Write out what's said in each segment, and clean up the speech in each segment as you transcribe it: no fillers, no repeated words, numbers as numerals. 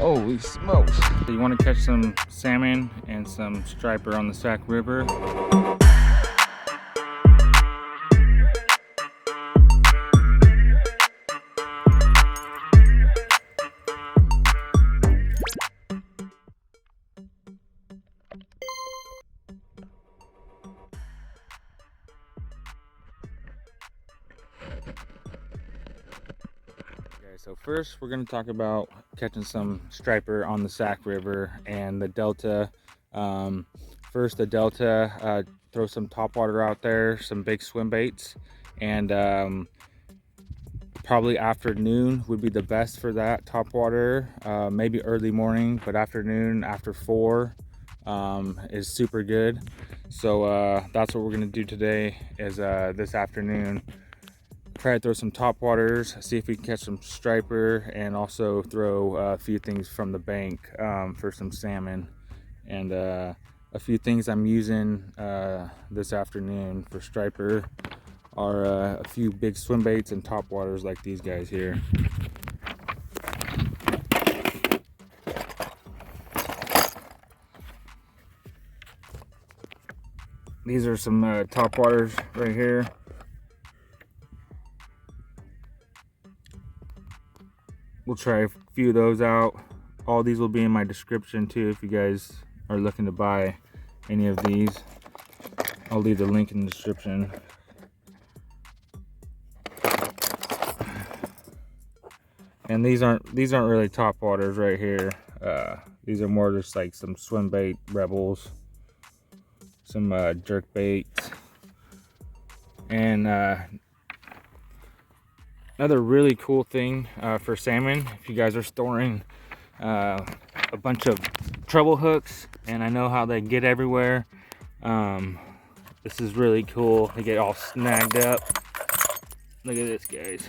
Holy smokes. You want to catch some salmon and some striper on the Sac River. So first we're going to talk about catching some striper on the Sac River and the Delta. First the Delta, throw some topwater out there, some big swim baits, and probably afternoon would be the best for that topwater. Maybe early morning, but afternoon after 4 is super good. So that's what we're going to do today is this afternoon. Try to throw some top waters, see if we can catch some striper, and also throw a few things from the bank for some salmon. And a few things I'm using this afternoon for striper are a few big swim baits and top waters like these guys here. These are some top waters right here. We'll try a few of those out. All these will be in my description too if you guys are looking to buy any of these. I'll leave the link in the description. And these aren't really top waters right here. These are more just like some swim bait rebels, some jerk baits, and another really cool thing for salmon, if you guys are storing a bunch of treble hooks, and I know how they get everywhere, this is really cool. They get all snagged up. Look at this, guys.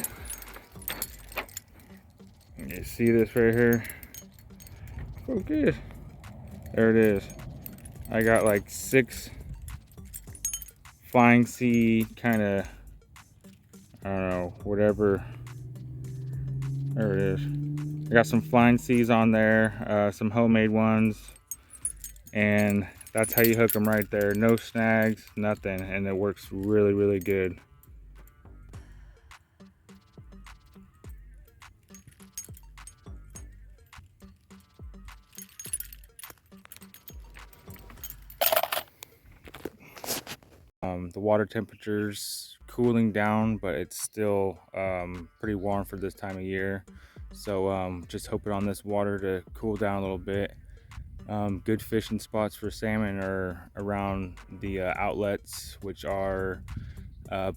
You see this right here? Focus. There it is. I got like 6 flying sea kind of, I don't know, whatever. There it is. I got some flying seas on there, some homemade ones, and that's how you hook them right there. No snags, nothing, and it works really, really good. The water temperature's cooling down, but it's still pretty warm for this time of year. So just hoping on this water to cool down a little bit. Good fishing spots for salmon are around the outlets, which are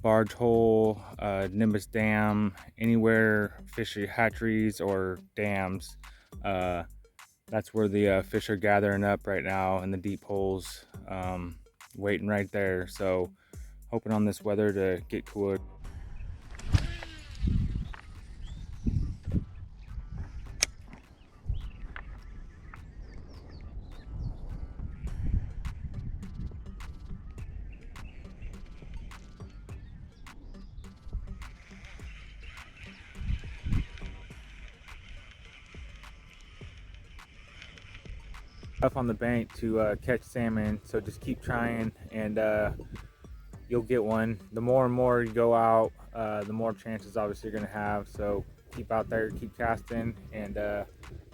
Barge Hole, Nimbus Dam, anywhere fishery hatcheries or dams. That's where the fish are gathering up right now in the deep holes, waiting right there. So hoping on this weather to get cooler. Up on the bank to catch salmon, so just keep trying, and you'll get one. The more and more you go out, the more chances obviously you're gonna have. So keep out there, keep casting, and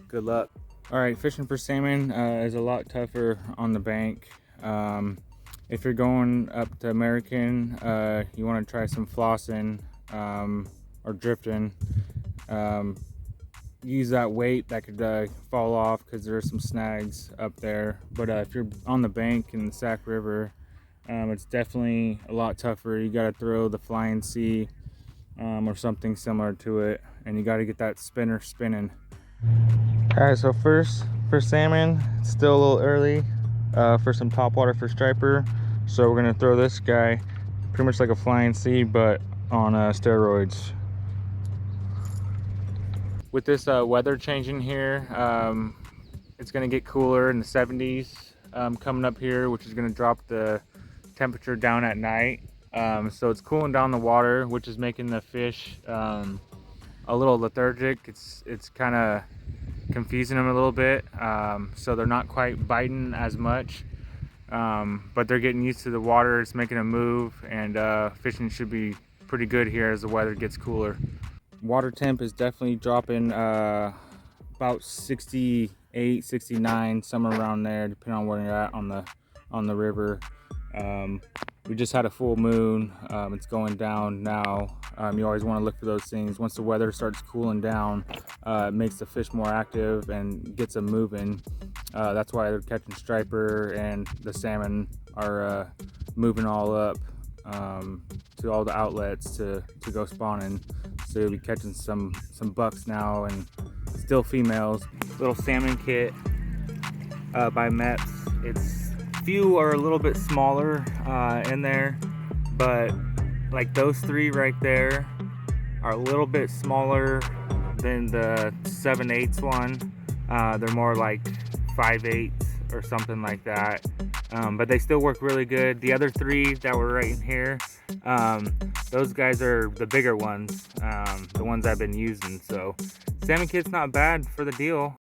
good luck. All right, fishing for salmon is a lot tougher on the bank. If you're going up to American, you want to try some flossing or drifting. Use that weight that could fall off because there are some snags up there. But if you're on the bank in the Sac River, it's definitely a lot tougher. You got to throw the flying sea or something similar to it, and you got to get that spinner spinning. All right, so first for salmon, it's still a little early for some topwater for striper. So we're gonna throw this guy pretty much like a flying sea, but on steroids. With this weather changing here, it's going to get cooler in the 70s coming up here, which is going to drop the temperature down at night. So it's cooling down the water, which is making the fish a little lethargic. It's kind of confusing them a little bit, so they're not quite biting as much, but they're getting used to the water. It's making them move, and fishing should be pretty good here as the weather gets cooler. Water temp is definitely dropping about 68, 69, somewhere around there, depending on where you're at on the river. We just had a full moon. It's going down now. You always want to look for those things. Once the weather starts cooling down, it makes the fish more active and gets them moving. That's why they're catching striper, and the salmon are moving all up to all the outlets to go spawning. So you'll be catching some bucks now, and still females. Little salmon kit by Mets. It's few are a little bit smaller in there, but like those three right there are a little bit smaller than the 7/8 one. They're more like 5/8 or something like that, but they still work really good. The other three that were right in here, those guys are the bigger ones, the ones I've been using. So salmon kit's not bad for the deal.